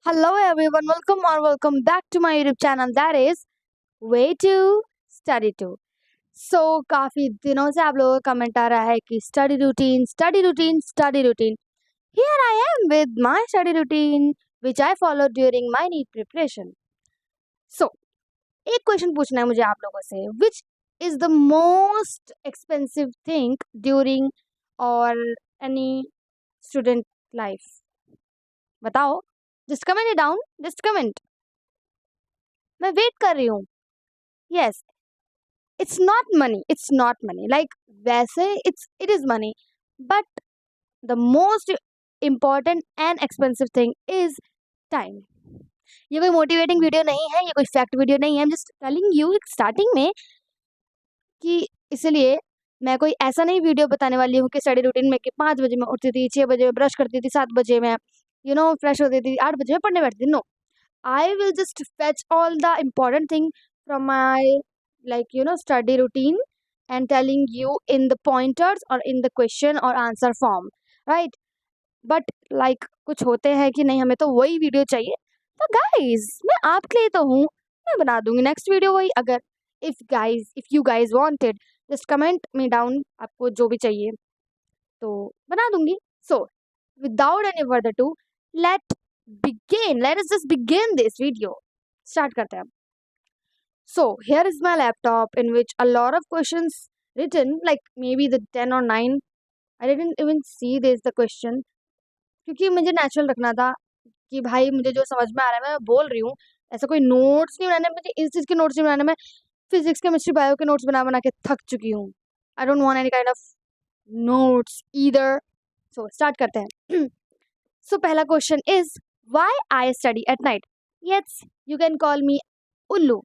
Hello everyone, welcome back to my YouTube channel that is Way to Study To. काफी दिनों से आप लोगों का कमेंट आ रहा है कि study routine. Here I am with my study routine which I follow during my NEET preparation. So, एक क्वेश्चन पूछना है मुझे आप लोगों से, which is the most expensive thing during or any student life? बताओ, just comment it down, just comment. मैं wait कर रही हूँ. Yes, it's not money. Like वैसे it is money, but the most important and expensive thing is time. ये कोई motivating video नहीं है, ये कोई फैक्ट वीडियो नहीं है. I'm just telling you starting में कि इसलिए मैं कोई ऐसा नहीं वीडियो बताने वाली हूँ कि स्टडी रूटीन में कि 5 बजे मैं उठती थी, 6 बजे मैं ब्रश करती थी, 7 बजे मैं फ्रेश होती थी, 8 बजे मैं पढ़ने बैठती थी. No, I will just fetch all the important thing from my study routine and telling you in the pointers or in the question or answer form, right? But like कुछ होते हैं कि नहीं, हमें तो वही वीडियो चाहिए. तो guys, मैं आपके लिए तो हूँ, मैं बना दूंगी नेक्स्ट वीडियो वही. अगर if you guys wanted, just comment me down आपको जो भी चाहिए तो बना दूंगी. So without any further ado, let us just begin this video. Start करते हैं. So here is my laptop in which a lot of questions written, like maybe the 10 or 9. I didn't even see this the question क्योंकि मुझे natural रखना था कि भाई मुझे जो समझ में आ रहा है मैं बोल रही हूँ. ऐसा कोई नोट्स नहीं बनाने, मुझे इस चीज़ के नोट्स नहीं बनाने. मैं फिजिक्स केमिस्ट्री बायो के नोट्स बना बना के थक चुकी हूँ. I don't want any kind of notes either. So start करते हैं. So पहला question is why I study at night. Yes, you can call me Ullu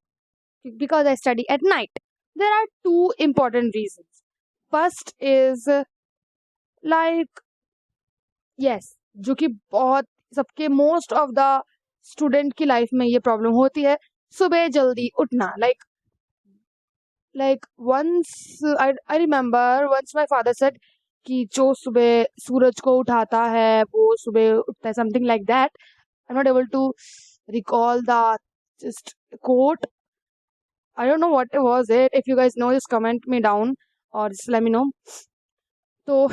because I study at night. There are two important reasons. First is like yes, जो कि बहुत सबके most of the student की life में ये problem होती है, सुबह जल्दी उठना. like once I remember once my father said कि जो सुबह सूरज को उठाता है वो सुबह उठता है, something like that. I'm not able to recall the just quote. I don't know what was it. If you guys know, just comment me down or just let me know. तो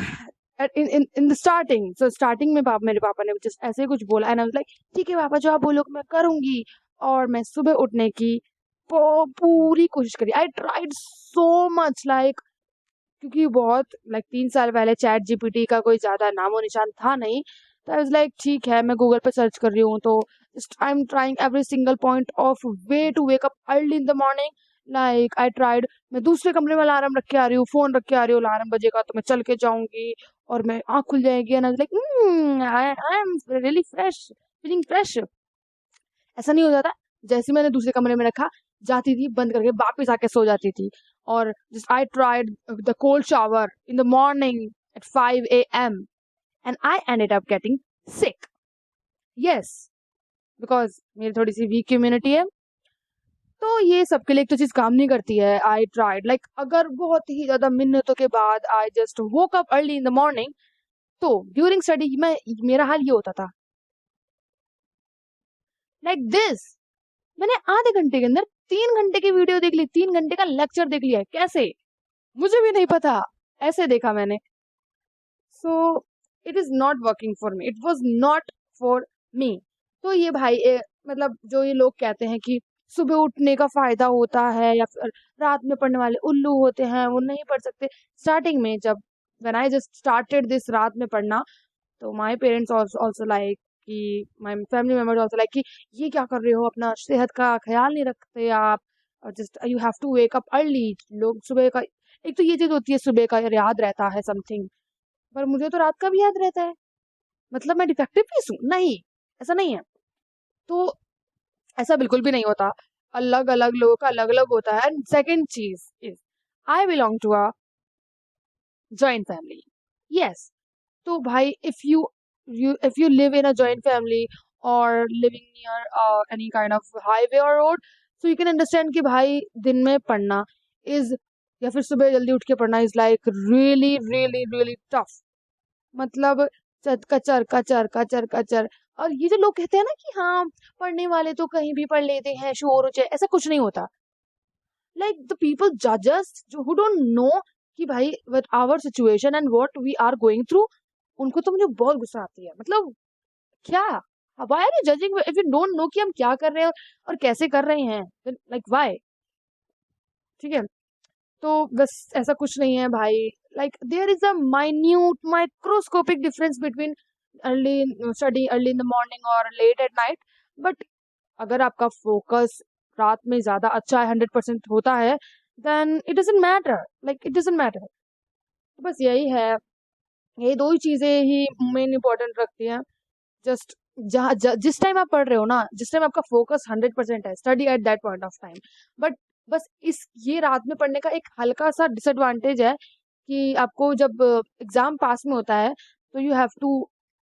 in the starting में मेरे पापा ने just ऐसे कुछ बोला and I was like ठीक है पापा जो आप बोलो मैं करूँगी. और मैं सुबह उठने की पूरी कोशिश करी. I tried so much like क्योंकि बहुत 3 साल पहले चैट जीपीटी का कोई ज़्यादा नामो निशान था नहीं. तो आई वाज लाइक ठीक है मैं गूगल पे सर्च कर रही हूँ तो I am trying every single point of way to wake up early in the morning. I tried. मैं दूसरे कमरे में अलार्म रख के आ रही हूँ, फोन रख के आ रही हूँ. अलार्म बजेगा तो मैं चल के जाऊंगी और मैं आँख खुल जाएगी and I was like I am really fresh, feeling fresh. ऐसा नहीं होता था. जैसे मैंने दूसरे कमरे में रखा, जाती थी बंद करके वापस आके सो जाती थी. और just I tried the cold shower in the morning at 5 a.m. and I ended up getting sick. Yes, because मेरी थोड़ी सी वीक इम्यूनिटी है तो ये सबके लिए एक तो चीज काम नहीं करती है. आई ट्राइड अगर बहुत ही ज्यादा मिन्नतों के बाद I just woke up early in the morning तो ड्यूरिंग स्टडी मेरा हाल ये होता था लाइक दिस. मैंने आधे घंटे के अंदर 3 घंटे की वीडियो देख ली, 3 घंटे का लेक्चर देख लिया है. कैसे मुझे भी नहीं पता, ऐसे देखा मैंने. So it is not working for me, it was not for me. तो ये भाई मतलब जो ये लोग कहते हैं कि सुबह उठने का फायदा होता है या फिर रात में पढ़ने वाले उल्लू होते हैं वो नहीं पढ़ सकते. स्टार्टिंग में जब when I just started this रात में पढ़ना तो माय पेरेंट्स आल्सो लाइक कि my family members also like कि ये क्या कर रहे हो, अपना सेहत का ख्याल नहीं रखते आप. और just you have to wake up early. लोग सुबह का एक तो ये चीज होती है सुबह का याद रहता है समथिंग, पर मुझे तो रात का भी याद रहता है. मतलब मैं डिफेक्टिव पीस हूँ? नहीं, ऐसा नहीं है. तो ऐसा बिल्कुल भी नहीं होता. अलग अलग लोगों का अलग अलग होता है. एंड सेकेंड चीज is I belong to a joint family. Yes, तो भाई if you live in a joint family or living near any kind of highway or road, so you can understand कि भाई दिन में पढ़ना is या फिर सुबह जल्दी उठ के पढ़ना is like really really really tough. मतलब कचर कचर कचर कचर। और ये जो लोग कहते हैं ना कि हाँ पढ़ने वाले तो कहीं भी पढ़ लेते हैं, शोर हो जाए, ऐसा कुछ नहीं होता। लाइक द पीपल जजेस जो हु डोंट नो कि भाई with our situation and what we are going through, उनको तो मुझे बहुत गुस्सा आती है। मतलब क्या, why are you judging if you don't know कि हम क्या कर रहे हैं और कैसे कर रहे हैं, लाइक व्हाई। ठीक है, तो बस ऐसा कुछ नहीं है भाई। Like there is a minute microscopic difference between early study early in the morning और लेट एट नाइट। बट अगर आपका फोकस रात में ज्यादा अच्छा है, 100% होता है, then it doesn't matter, like it doesn't matter. तो बस यही है, ये दो ही चीजें ही मेन इंपॉर्टेंट रखती हैं। जस्ट जिस टाइम आप पढ़ रहे हो ना, जिस टाइम आपका फोकस 100% है, study at that point of time. But बस इस ये रात में पढ़ने का एक हल्का सा डिसएडवांटेज है कि आपको जब एग्जाम पास में होता है तो यू हैव टू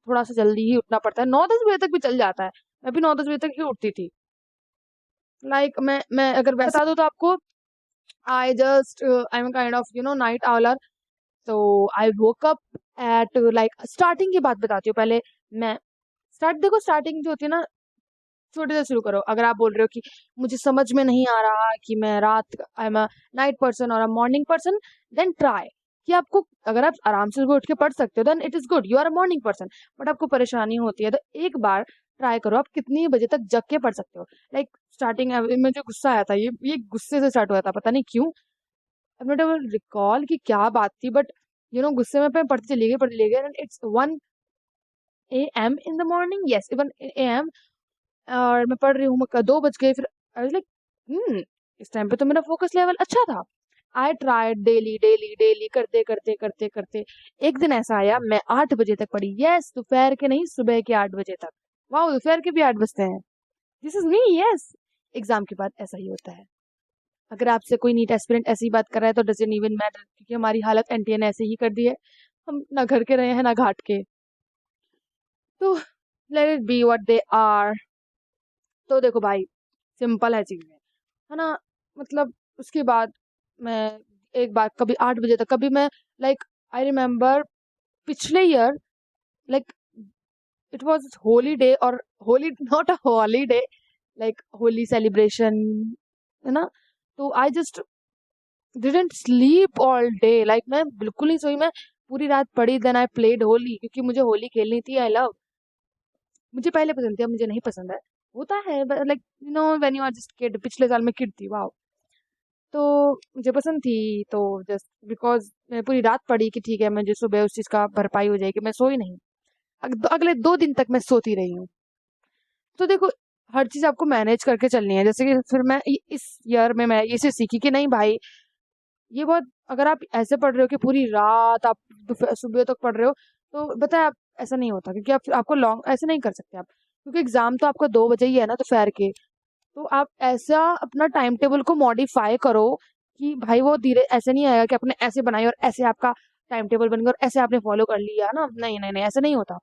थोड़ा सा जल्दी ही उठना पड़ता है। 9-10 बजे तक भी चल जाता है, मैं भी 9-10 बजे तक ही उठती थी। लाइक मैं अगर बता दूं तो आपको, I am kind of night owler. तो I woke up at, like starting की बात बताती हूँ पहले मैं। देखो स्टार्टिंग जो होती है ना, छोटे से शुरू करो। अगर आप बोल रहे हो कि मुझे समझ में नहीं आ रहा कि मैं रात, I am a night person और a morning person, then try कि आपको, अगर आप आराम से सुबह उठ के पढ़ सकते हो then it is good, you are a morning person. But आपको परेशानी होती है तो एक बार ट्राई करो, आप कितनी बजे तक जग के पढ़ सकते हो। लाइक स्टार्टिंग में जो गुस्सा आया था, ये गुस्से से स्टार्ट हुआ था, पता नहीं क्यों। आई नॉट एबल रिकॉल कि क्या बात थी, बट गुस्से में मैं पढ़ती चली गई and it's 1 AM in the morning, yes 1 AM। और मैं पढ़ रही हूँ, 2 बज गए, फिर आई वाज लाइक इस टाइम पे तो मेरा फोकस लेवल अच्छा था। I tried daily daily daily, करते करते करते करते एक दिन ऐसा आया मैं 8 बजे तक पढ़ी। यस, दोपहर के नहीं, सुबह के 8 बजे तक। वाह, दोपहर के भी 8 बजते हैं। This is me, yes. Exam के बाद ऐसा ही होता है। अगर आपसे कोई नीट एस्पिरेंट ऐसी बात कर रहा है तो डजंट इवन मैटर, क्योंकि हमारी हालत एनटीए ने ऐसे ही कर दी है। हम ना घर के रहे हैं ना घाट के। तो let it be what they are. तो देखो भाई, सिंपल है चीजें, है ना। मतलब उसके बाद मैं एक बार कभी 8 बजे तक, कभी मैं, लाइक आई रिमेम्बर पिछले year, like it was Holi day, और Holi not a holiday, like Holi celebration, है ना। तो I just didn't sleep all day, like मैं बिल्कुल नहीं सोई, मैं पूरी रात पढ़ी। देन आई प्लेड होली, क्योंकि मुझे होली खेलनी थी। आई लव, मुझे पहले पसंद थी, अब मुझे नहीं पसंद है। होता है like when you are just kid, पिछले साल में किड थी, वाह। तो मुझे पसंद थी, तो जस्ट बिकॉज मैं पूरी रात पढ़ी कि ठीक है मुझे सुबह उस चीज का भरपाई हो जाएगी, मैं सोई नहीं। अगले 2 दिन तक मैं सोती रही हूँ। तो देखो, हर चीज आपको मैनेज करके चलनी है। जैसे कि फिर मैं इस ईयर में मैं ये चीज सीखी कि नहीं भाई, ये बहुत, अगर आप ऐसे पढ़ रहे हो कि पूरी रात आप सुबह तक पढ़ रहे हो, तो बताए आप, ऐसा नहीं होता, क्योंकि आपको लॉन्ग ऐसे नहीं कर सकते आप, क्योंकि एग्जाम तो आपका 2 बजे ही है ना दोपहर के। तो आप ऐसा अपना टाइम टेबल को मॉडिफाई करो कि भाई वो धीरे, ऐसे नहीं आएगा कि आपने ऐसे बनाई और ऐसे आपका टाइम टेबल बन गया और ऐसे आपने फॉलो कर लिया ना। नहीं नहीं नहीं, ऐसे नहीं होता।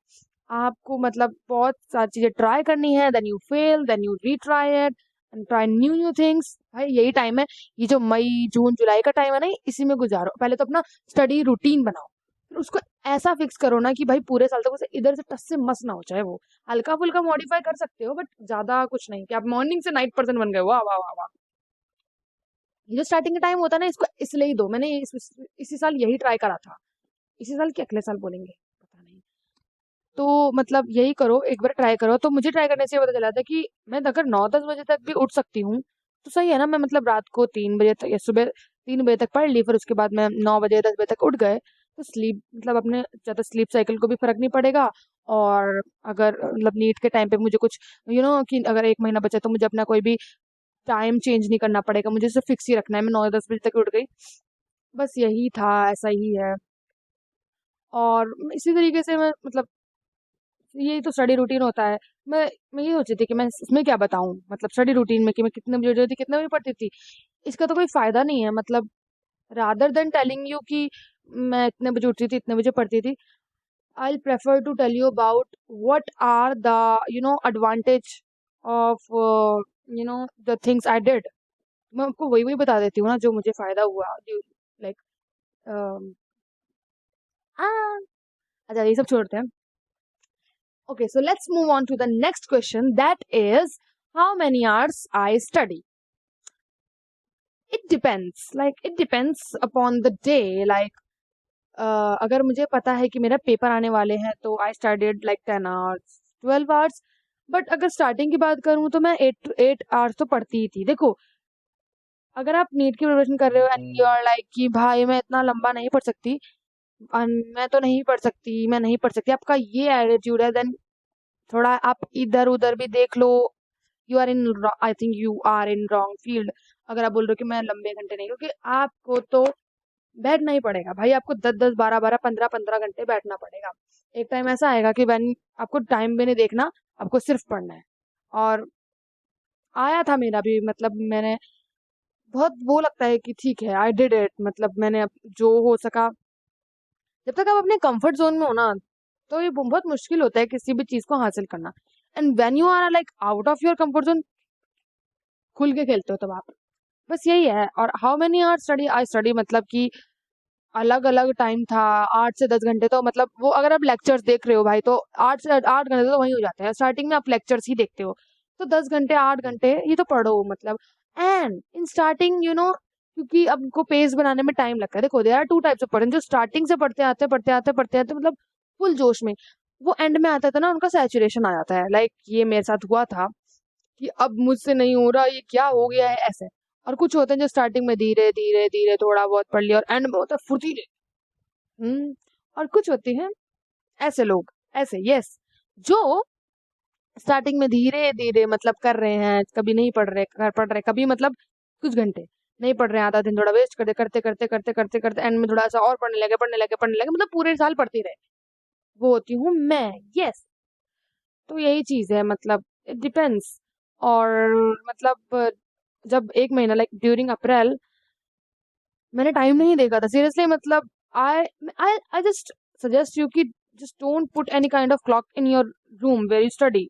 आपको मतलब बहुत सारी चीजें ट्राई करनी है, then you fail, then you retry it and try new new things. भाई यही टाइम है, ये जो मई जून जुलाई का टाइम है ना, इसी में गुजारो। पहले तो अपना स्टडी रूटीन बनाओ, फिर उसको ऐसा फिक्स करो ना कि भाई पूरे साल तक उसे इधर से टस से मस ना हो। चाहे वो हल्का फुल्का मॉडिफाई कर सकते हो, बट ज्यादा कुछ नहीं कि आप मॉर्निंग से नाइट पर्सन बन गए। वाह वाह वाह वाह। ये जो स्टार्टिंग का टाइम होता है ना, इसको इसलिए ही दो। मैंने इसी साल यही ट्राई करा था, इसी साल के अगले साल बोलेंगे, पता नहीं। तो मतलब यही करो, एक बार ट्राई करो। तो मुझे ट्राई करने से पता चला था कि मैं अगर 9-10 बजे तक भी उठ सकती हूँ तो सही है ना। मैं मतलब रात को 3 बजे तक या सुबह 3 बजे तक पढ़ ली, फिर उसके बाद मैं 9 बजे 10 बजे तक उठ गए, तो स्लीप मतलब अपने ज्यादा स्लीप साइकिल को भी फर्क नहीं पड़ेगा। और अगर मतलब नीट के टाइम पे मुझे कुछ कि अगर 1 महीना बचा तो मुझे अपना कोई भी टाइम चेंज नहीं करना पड़ेगा, मुझे सिर्फ फिक्स ही रखना है, मैं 9-10 बजे तक उठ गई। बस यही था, ऐसा ही है। और इसी तरीके से मैं मतलब, ये तो स्टडी रूटीन होता है। मैं ये सोची थी कि मैं इसमें क्या बताऊं, मतलब स्टडी रूटीन में कि मैं कितने बजे उठती थी, कितने बजे पढ़ती थी। इसका तो कोई फायदा नहीं है। मतलब रादर देन टेलिंग यू कि मैं इतने बजे उठती थी, इतने बजे पढ़ती थी, I prefer to tell you about what are the advantage of the things I did. मैं आपको वही वही बता देती हूँ ना जो मुझे फायदा हुआ, जो लाइक, हाँ। अच्छा, ये सब छोड़ते हैं। Okay, so let's move on to the next question, that is how many hours I study. It depends upon the day. अगर मुझे पता है कि मेरा पेपर आने वाले हैं तो I studied like 10 hours 12 hours. But अगर स्टार्टिंग की बात करूँ तो मैं 8 आवर्स तो पढ़ती ही थी. देखो, अगर आप नीट की प्रिपरेशन कर रहे हो एंड यू आर लाइक कि भाई मैं इतना लंबा नहीं पढ़ सकती, मैं तो नहीं पढ़ सकती, मैं नहीं पढ़ सकती, आपका ये एटीट्यूड है, देन थोड़ा आप इधर उधर भी देख लो. You are in I think you are in wrong field. अगर आप बोल रहे हो कि मैं लंबे घंटे नहीं, क्योंकि आपको तो बैठना ही पड़ेगा भाई. आपको 10 10 12 12 15 15 घंटे बैठना पड़ेगा. एक टाइम ऐसा आएगा कि वैन आपको टाइम भी नहीं देखना, आपको सिर्फ पढ़ना है. और आया था मेरा भी, मतलब मैंने बहुत वो लगता है कि ठीक है आई डिड इट, मतलब मैंने जो हो सका. जब तक आप अपने कंफर्ट जोन में हो ना, तो ये बहुत मुश्किल होता है किसी भी चीज को हासिल करना. And when you are like out of your comfort zone, खुल के खेलते हो तब आप. बस यही है. और how many hours study I study, मतलब कि अलग अलग टाइम था. 8 से 10 घंटे तो मतलब वो, अगर आप लेक्चर्स देख रहे हो भाई तो 8 से 8 घंटे तो वही हो जाते हैं. स्टार्टिंग में आप लेक्चर्स ही देखते हो तो 10 घंटे 8 घंटे ये तो पढ़ो मतलब. एंड इन स्टार्टिंग क्योंकि अब उनको पेज बनाने में टाइम लगता है. देखो, there are two types of person जो स्टार्टिंग से पढ़ते आते मतलब फुल जोश में, वो एंड में आता था ना, उनका सैचुरेशन आ जाता है. लाइक ये मेरे साथ हुआ था कि अब मुझसे नहीं हो रहा, ये क्या हो गया है ऐसे. और कुछ होते हैं जो स्टार्टिंग में धीरे धीरे धीरे थोड़ा बहुत पढ़ लिया और एंड में होता है फुर्तीले. और कुछ होते हैं ऐसे लोग, ऐसे यस, जो स्टार्टिंग में धीरे धीरे मतलब कर रहे हैं, कभी नहीं पढ़ रहे, कभी मतलब कुछ घंटे नहीं पढ़ रहे हैं, आधा दिन थोड़ा वेस्ट करते एंड में थोड़ा सा और पढ़ने लगे मतलब पूरे साल पढ़ते रहे. वो होती हूँ मैं. यस. तो यही चीज है, मतलब इट डिपेंड्स. और मतलब जब एक महीना लाइक ड्यूरिंग अप्रैल मैंने टाइम नहीं देखा था सीरियसली. मतलब I I just suggest you कि just don't put any kind of clock in your room where you study.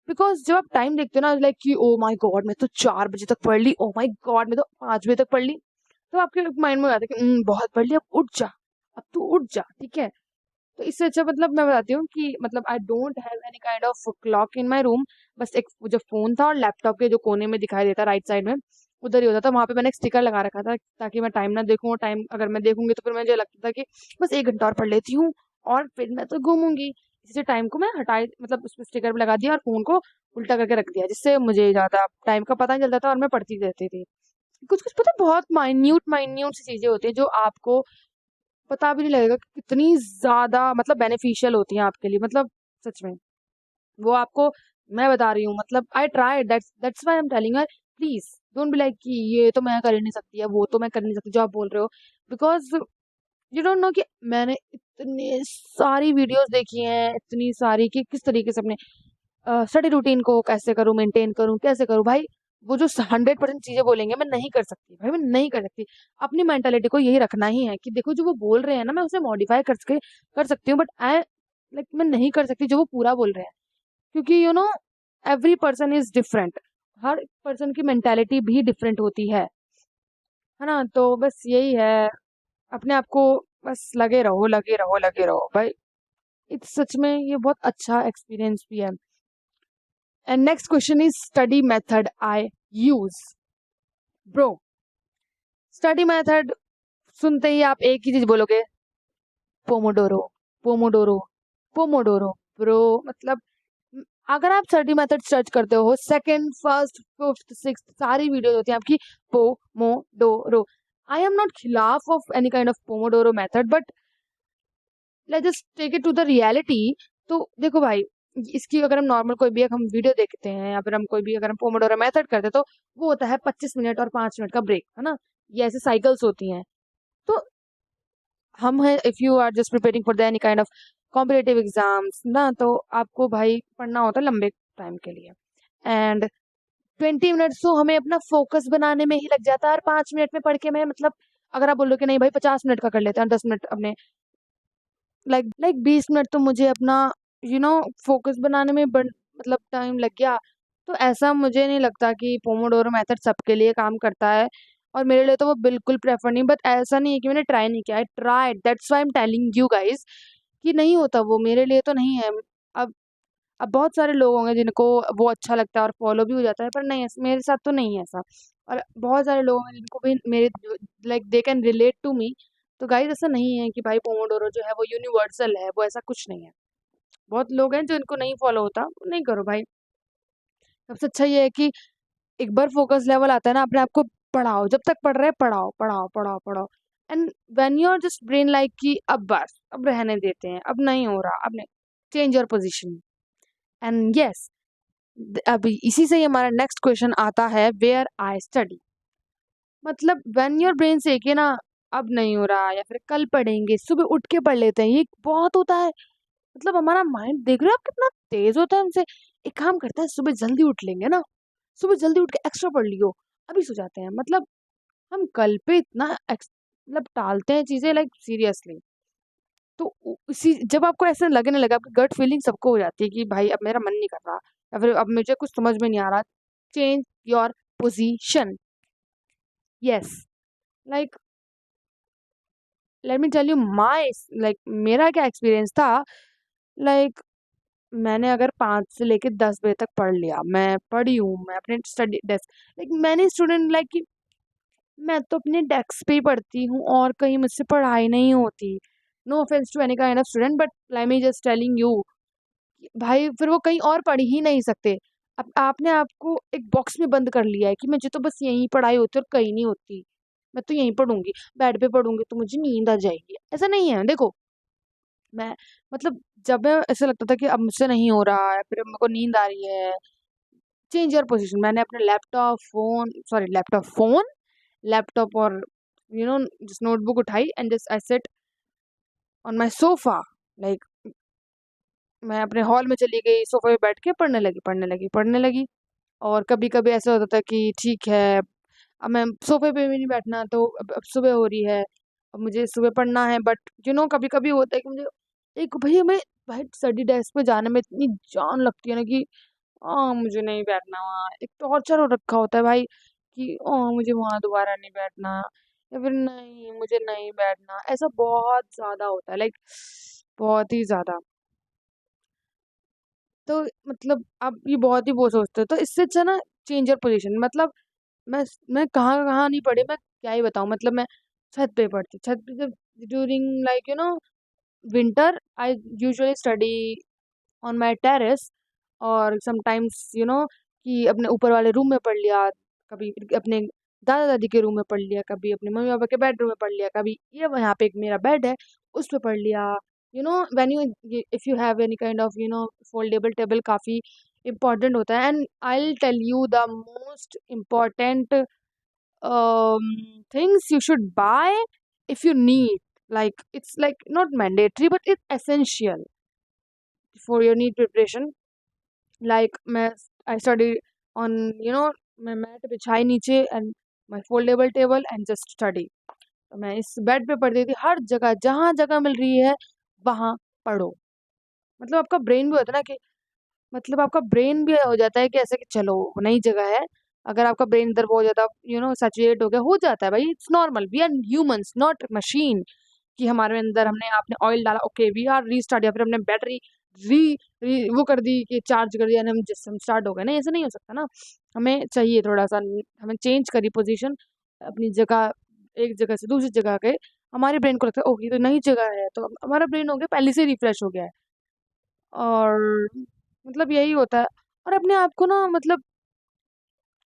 Because जब आप टाइम देखते हो ना, लाइक कि ओ माई गॉड मैं तो 4 बजे तक पढ़ ली, ओ माई गॉड मैं तो 5 बजे तक पढ़ ली, तो आपके माइंड में आता है कि बहुत पढ़ लिया, अब उठ जा, अब तू उठ जा, ठीक है. तो इससे अच्छा मतलब मैं बताती हूँ कि मतलब I don't have any kind of clock in my room. बस एक जो फोन था और लैपटॉप के जो कोने में दिखाई देता राइट साइड में, उधर ही होता था. वहां पे मैंने एक स्टिकर लगा रखा था ताकि मैं टाइम ना देखूं. और टाइम अगर मैं देखूंगी तो फिर मुझे लगता था कि बस 1 घंटा और पढ़ लेती हूँ और फिर मैं तो घूमूंगी. इसी टाइम को मैं हटाई, मतलब उस पर स्टिकर भी लगा दिया और फोन को उल्टा करके रख दिया, जिससे मुझे ज्यादा टाइम का पता नहीं चलता था और मैं पढ़ती रहती थी. कुछ कुछ पता है, बहुत माइन्यूट माइन्यूट सी चीजें होती है जो आपको पता भी नहीं लगेगा कि कितनी ज्यादा मतलब बेनिफिशियल होती हैं आपके लिए. मतलब सच में वो आपको, मैं बता रही हूँ, मतलब I try, that's why I am telling her, please don't be like कि ये तो मैं कर ही नहीं सकती है, वो तो मैं कर नहीं सकती जो आप बोल रहे हो. बिकॉज यू डोंट नो कि मैंने इतनी सारी वीडियोस देखी हैं, इतनी सारी, कि किस तरीके से अपने स्टडी रूटीन को कैसे करूँ, मेंटेन करूँ, कैसे करूँ भाई. वो जो 100% चीजें बोलेंगे मैं नहीं कर सकती भाई, मैं नहीं कर सकती. अपनी मेंटालिटी को यही रखना ही है कि देखो जो वो बोल रहे हैं ना, मैं उसे मॉडिफाई कर सकती हूँ, बट आई लाइक मैं नहीं कर सकती जो वो पूरा बोल रहे हैं. क्योंकि every person is different. Her person की मेंटालिटी भी डिफरेंट होती है ना. तो बस यही है, अपने आप को बस लगे रहो लगे रहो लगे रहो भाई. इट्स सच में ये बहुत अच्छा एक्सपीरियंस भी है. And next question is study method I use. Bro, study method सुनते ही आप एक ही चीज बोलोगे, पोमोडोरो पोमोडोरो पोमोडोरो. ब्रो मतलब अगर आप स्टडी मेथड सर्च करते हो, सेकंड फर्स्ट फिफ्थ सिक्स्थ सारी वीडियो होती है आपकी पोमोडोरो. आई एम नॉट खिलाफ of any kind of pomodoro method, but let's just take it to the reality. तो देखो भाई, इसकी अगर हम नॉर्मल कोई भी एक हम वीडियो देखते हैं या फिर हम कोई भी अगर हम पोमोडोरो मेथड करते हैं तो वो होता है 25 मिनट और 5 मिनट का ब्रेक, है ना. ये ऐसे साइकिल्स होती हैं. तो हम है, if you are just preparing for the any kind of competitive exams ना, तो आपको भाई पढ़ना होता है लंबे टाइम के लिए. एंड 20 मिनट्स तो हमें अपना फोकस बनाने में ही लग जाता है, और 5 मिनट में पढ़ के मैं मतलब, अगर आप बोलो कि नहीं भाई 50 मिनट का कर लेते हैं, 10 मिनट अपने लाइक 20 मिनट तो मुझे अपना फोकस बनाने में मतलब टाइम लग गया. तो ऐसा मुझे नहीं लगता कि पोमोडोरो मेथड सबके लिए काम करता है, और मेरे लिए तो वो बिल्कुल प्रेफर नहीं. बट ऐसा नहीं है कि मैंने ट्राई नहीं किया, I tried, that's why I am telling you guys कि नहीं होता वो मेरे लिए तो नहीं है. अब अब बहुत सारे लोग होंगे जिनको वो अच्छा लगता है और फॉलो भी हो जाता है, पर नहीं, मेरे साथ तो नहीं है ऐसा। और बहुत सारे लोग हैं जिनको भी मेरे like they can relate to me. तो गाइस ऐसा नहीं है कि भाई पोमोडोरो जो है वो यूनिवर्सल है, वो ऐसा कुछ नहीं है। बहुत लोग हैं जो इनको नहीं फॉलो होता, नहीं करो भाई। सबसे अच्छा ये है कि एक बार फोकस लेवल आता है ना, अपने आप को पढ़ाओ, जब तक पढ़ रहे हैं पढ़ाओ पढ़ाओ पढ़ाओ पढ़ाओ। And when you're just brain like कि अब बस, अब रहने देते हैं, अब नहीं हो रहा, अब नहीं, change your position. And yes, अभी इसी से ही हमारा नेक्स्ट क्वेश्चन आता है, वेयर आई स्टडी। मतलब व्हेन योर ब्रेन से कि ना अब नहीं हो रहा, या फिर कल पढ़ेंगे, सुबह उठ के पढ़ लेते हैं, ये बहुत होता है। मतलब हमारा माइंड देख रहे हो आप कितना तेज होता है हमसे। एक काम करता है, सुबह जल्दी उठ लेंगे ना, सुबह जल्दी उठ के एक्स्ट्रा पढ़ लियो, अभी सो जाते हैं। मतलब हम कल पे इतना मतलब टालते हैं चीजें, लाइक सीरियसली। तो इसी जब आपको ऐसा लगने लगा, आपकी गट फीलिंग सबको हो जाती है कि भाई अब मेरा मन नहीं कर रहा, या फिर अब मुझे कुछ समझ में नहीं आ रहा, change your position. Yes, like let me tell you my, like मेरा क्या एक्सपीरियंस था। लाइक मैंने अगर 5 से लेके 10 बजे तक पढ़ लिया, मैं पढ़ी हूँ, मैं अपने स्टडी डेस्क, लाइक मैंने स्टूडेंट लाइक कि मैं तो अपने डेस्क पे ही पढ़ती हूँ और कहीं मुझसे पढ़ाई नहीं होती। No offence to any kind of student, but let me just telling you, भाई फिर वो कहीं और पढ़ ही नहीं सकते। अब आपने आपको एक बॉक्स में बंद कर लिया है कि मुझे तो बस यहीं पढ़ाई होती है और कहीं नहीं होती, मैं तो यहीं पढ़ूंगी, बेड पे पढ़ूंगी तो मुझे नींद आ जाएगी। ऐसा नहीं है, देखो मैं, मतलब जब मैं ऐसा लगता था कि अब मुझसे नहीं हो रहा है, फिर मेरे को नींद आ रही है, चेंज योर पोजीशन। मैंने अपने लैपटॉप और जिस नोटबुक उठाई and just I set on my sofa. Like मैं अपने हॉल में चली गई, सोफे पे बैठ के पढ़ने लगी पढ़ने लगी पढ़ने लगी। और कभी कभी ऐसा होता था कि ठीक है, अब मैं सोफे पे भी नहीं बैठना, तो अब सुबह हो रही है, अब मुझे सुबह पढ़ना है, बट कभी कभी होता है कि मुझे एक भाई हमें भाई स्टडी डेस्क पे जाने में इतनी जान लगती है ना कि मुझे नहीं बैठना वहाँ, एक टॉर्चर हो रखा होता है भाई कि मुझे वहाँ दोबारा नहीं बैठना, या फिर नहीं मुझे नहीं बैठना, ऐसा बहुत ज्यादा होता है, लाइक बहुत ही ज्यादा। तो मतलब आप ये बहुत ही वो सोचते हो, तो इससे अच्छा ना चेंज योर पोजीशन। मतलब मैं मैं कहाँ कहाँ नहीं पढ़ी, मैं क्या ही बताऊँ। मतलब मैं छत पे पढ़ती, छत पे जब during like winter I usually study on my terrace. और समटाइम्स कि अपने ऊपर वाले रूम में पढ़ लिया, कभी अपने दादा दादी के रूम में पढ़ लिया, कभी अपने मम्मी पापा के बेडरूम में पढ़ लिया, कभी ये यहाँ पे एक मेरा बेड है उस पे पढ़ लिया। When you if you have any kind of foldable table, काफी इम्पोर्टेंट होता है। And I will tell you the most important things you should buy if you need, like it's like not mandatory but it's essential for your need preparation। like मैं I study on मैं mat बिछाई नीचे and my foldable table and just study. तो मैं इस bed पे पढ़ती थी, हर जगह जहाँ जगह मिल रही है वहां पढ़ो। मतलब आपका ब्रेन भी होता है ना कि, मतलब आपका ब्रेन भी हो जाता है कि ऐसे कि चलो नई जगह है। अगर आपका ब्रेन इधर बहुत ज्यादा सैचुरेट हो जाता है भाई, it's normal, we are humans not machine. कि हमारे अंदर हमने आपने ऑयल डाला, ओके वी आर रीस्टार्ट, या फिर हमने बैटरी वो कर दी कि चार्ज कर दिया and हम स्टार्ट हो गए, नहीं ऐसा नहीं हो सकता ना। हमें चाहिए थोड़ा सा, हमें चेंज करी पोजीशन, अपनी जगह, एक जगह से दूसरी जगह गए। हमारे ब्रेन को लगता है ओके तो नई जगह है, तो हमारा ब्रेन हो गया पहले से रिफ्रेश हो गया है। और मतलब यही होता है। और अपने आप को ना मतलब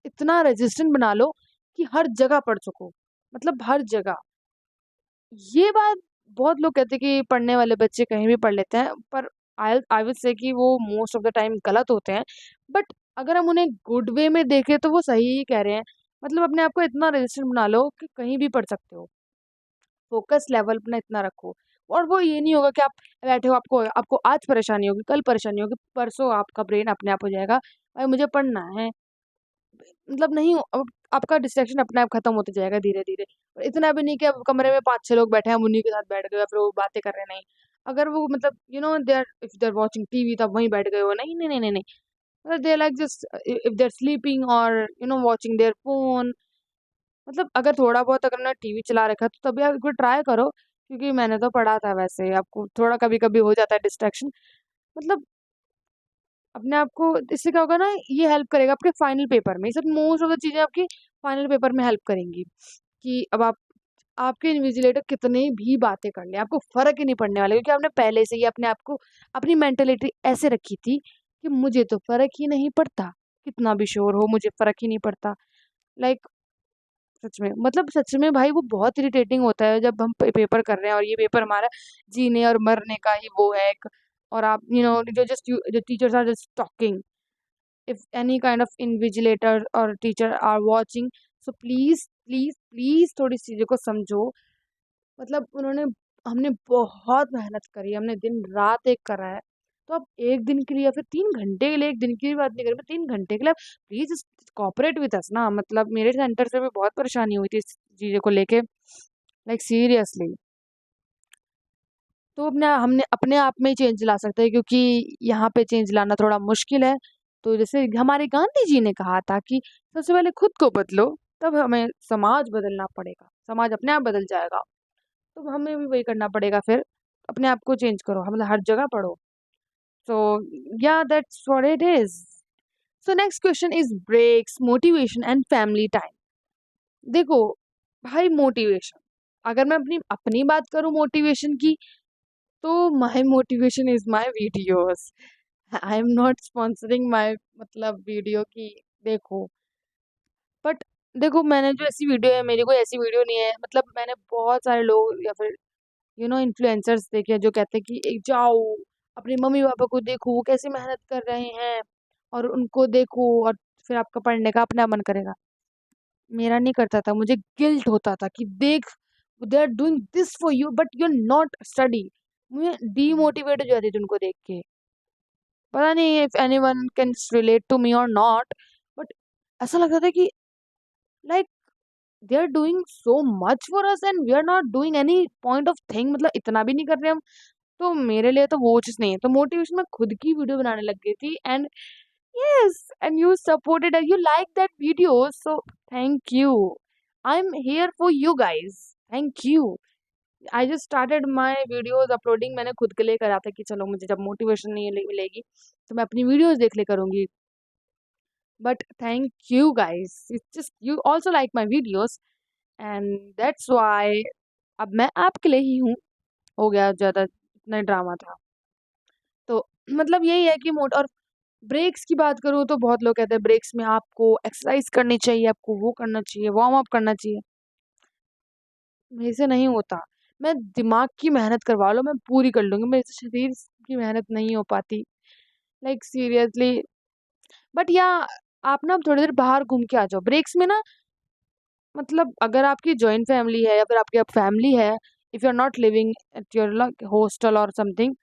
इतना रेजिस्टेंट बना लो कि हर जगह पढ़ सको, मतलब हर जगह। ये बात बहुत लोग कहते हैं कि पढ़ने वाले बच्चे कहीं भी पढ़ लेते हैं, पर आई आई विल से कि वो मोस्ट ऑफ द टाइम गलत होते हैं। बट अगर हम उन्हें गुड वे में देखें तो वो सही ही कह रहे हैं। मतलब अपने आप को इतना रेजिस्टेंट बना लो कि कहीं भी पढ़ सकते हो, फोकस लेवल अपना इतना रखो। और वो ये नहीं होगा कि आप बैठे हो, आपको आपको आज परेशानी होगी, कल परेशानी होगी, परसों आपका ब्रेन अपने आप हो जाएगा भाई मुझे पढ़ना है। मतलब नहीं अब आपका डिस्ट्रैक्शन अपने आप खत्म होते जाएगा धीरे धीरे। और इतना भी नहीं कि अब कमरे में 5-6 लोग बैठे हैं, हम उन्हीं के साथ बैठ गए या फिर वो बातें कर रहे हैं, नहीं। अगर वो मतलब they are if they are watching TV तब वहीं बैठ गए हो, नहीं नहीं नहीं नहीं नहीं। मतलब they like just if they are sleeping और वाचिंग देयर फोन। मतलब अगर थोड़ा बहुत अगर ना टीवी चला रखा है तो तभी आप एक बार ट्राई करो, क्योंकि मैंने तो पढ़ा था, वैसे आपको थोड़ा कभी कभी हो जाता है डिस्ट्रैक्शन। मतलब अपने आप को, इससे क्या होगा ना, ये हेल्प करेगा आपके फाइनल पेपर में। सब मोस्ट ऑफ द चीज़ें आपकी फाइनल पेपर में हेल्प करेंगी कि अब आपके इन्विजिलेटर कितनी भी बातें कर ले, आपको फ़र्क ही नहीं पड़ने वाला, क्योंकि आपने पहले से ही अपने आप को, अपनी मेंटालिटी ऐसे रखी थी कि मुझे तो फ़र्क ही नहीं पड़ता, कितना भी शोर हो मुझे फ़र्क ही नहीं पड़ता। लाइक सच में, मतलब सच में भाई वो बहुत इरिटेटिंग होता है जब हम पेपर कर रहे हैं और ये पेपर हमारा जीने और मरने का ही वो है एक, और आप जो teachers are just talking, if any kind of invigilator or teacher are watching, so please please please थोड़ी इस चीज़ों को समझो। मतलब हमने बहुत मेहनत करी, हमने दिन रात एक करा है, तो अब एक दिन के लिए या फिर 3 घंटे के लिए, एक दिन की भी बात नहीं कर रही मैं, 3 घंटे के लिए प्लीज कॉपरेट विद अस ना। मतलब मेरे सेंटर से भी बहुत परेशानी हुई थी इस चीज़ों को लेके, लाइक सीरियसली। तो अपने हमने अपने आप में ही चेंज ला सकते हैं, क्योंकि यहाँ पे चेंज लाना थोड़ा मुश्किल है। तो जैसे हमारे गांधी जी ने कहा था कि सबसे पहले खुद को बदलो, तब हमें समाज बदलना पड़ेगा, समाज अपने आप बदल जाएगा। तो हमें भी वही करना पड़ेगा फिर, अपने आप को चेंज करो, हम हर जगह पढ़ो। सो या that's what it is. So next question is breaks, motivation and family time. देखो भाई, मोटिवेशन, अगर मैं अपनी अपनी बात करूं मोटिवेशन की, तो my motivation is my videos. I am not sponsoring my मतलब वीडियो की, देखो, बट देखो मैंने जो ऐसी वीडियो है, मेरी कोई ऐसी वीडियो नहीं है, मतलब मैंने बहुत सारे लोग या फिर इन्फ्लुएंसर्स देखे हैं जो कहते हैं कि एक जाओ अपने मम्मी पापा को देखो वो कैसे मेहनत कर रहे हैं, और उनको देखो, और फिर आपका पढ़ने का अपना मन करेगा। मेरा नहीं करता था, मुझे गिल्ट होता था कि देख, they are doing this for you but you are not study. मुझे डीमोटिवेट हो जाती थी उनको देख के। पता नहीं if anyone can relate to me और नॉट, बट ऐसा लगता था कि like they are doing so much for us and we are not doing any point of thing, मतलब इतना भी नहीं कर रहे हम। तो मेरे लिए तो वो चीज़ नहीं है, तो मोटिवेशन में खुद की वीडियो बनाने लग गई थी, and yes, and you supported and you like that video, so thank you. I am here for you guys, thank you. I just started my videos uploading, मैंने खुद के लिए करा था कि चलो मुझे जब मोटिवेशन नहीं मिलेगी तो मैं अपनी वीडियोज देख ले करूंगी। But thank you guys, it's just you also like my videos, and that's why अब मैं आपके लिए ही हूँ। हो गया ज़्यादा, इतना ड्रामा था। तो मतलब यही है कि मोट और ब्रेक्स की बात करूँ तो बहुत लोग कहते हैं ब्रेक्स में आपको एक्सरसाइज करनी चाहिए, आपको वो करना चाहिए, वार्म अप करना चाहिए। मेरे से नहीं होता। मैं दिमाग की मेहनत करवा लो मैं पूरी कर लूँगी, मेरे से शरीर की मेहनत नहीं हो पाती, लाइक सीरियसली। बट या आप ना थोड़ी देर बाहर घूम के आ जाओ ब्रेक्स में ना। मतलब अगर आपकी जॉइंट फैमिली है या फिर आपकी अब फैमिली है, if you are not living at your hostel और समथिंग,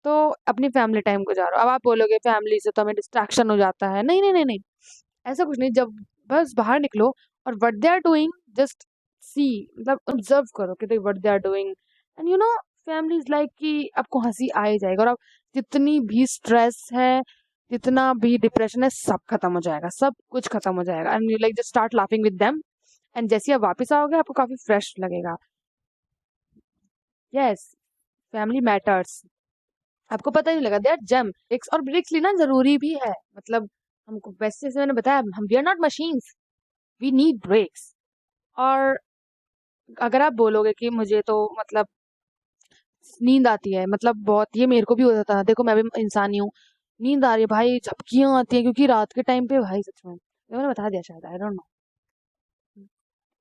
तो अपनी फैमिली टाइम गुजारो। अब आप बोलोगे फैमिली से तो हमें डिस्ट्रैक्शन हो जाता है, नहीं नहीं नहीं नहीं, ऐसा कुछ नहीं। जब बस बाहर निकलो और what they are doing just see, मतलब ऑब्जर्व करो कि what they are doing, and family is like कि आपको हंसी आ ही जाएगा, और आप जितनी भी स्ट्रेस है, जितना भी डिप्रेशन है, सब खत्म हो जाएगा, सब कुछ खत्म हो जाएगा, and you like just start laughing with them, and जैसे ही आप वापस आओगे आपको काफी फ्रेश लगेगा। यस, फैमिली मैटर्स, आपको पता ही नहीं लगा, दे आर जेम। ब्रेक्स और ब्रेक्स लेना जरूरी भी है, मतलब हमको वैसे जैसे मैंने बताया, हम we are not machines, we need breaks. और अगर आप बोलोगे कि मुझे तो मतलब नींद आती है, मतलब बहुत, ये मेरे को भी होता था, देखो मैं भी इंसान ही हूँ, नींद आ रही है भाई, झपकियां आती है, क्योंकि रात के टाइम पे भाई सच में, ये मैंने बता दिया शायद, I don't know.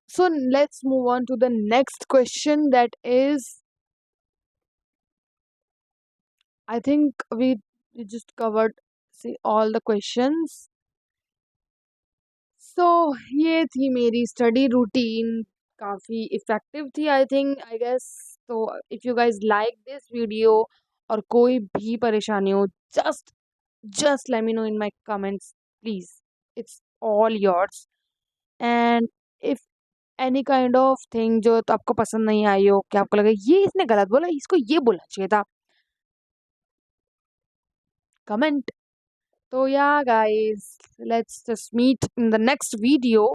So let's move on to the next question, that is, I think we just covered see all the questions. सो ये थी मेरी स्टडी रूटीन, काफ़ी इफ़ेक्टिव थी आई थिंक, आई गेस। तो if you guys like this video और कोई भी परेशानी हो, just just let me know in my comments please, it's all yours. And if any kind of thing जो तो आपको पसंद नहीं आई हो, कि आपको लगे ये इसने गलत बोला, इसको ये बोलना चाहिए था, कमेंट। तो या guys, let's just meet in the next video.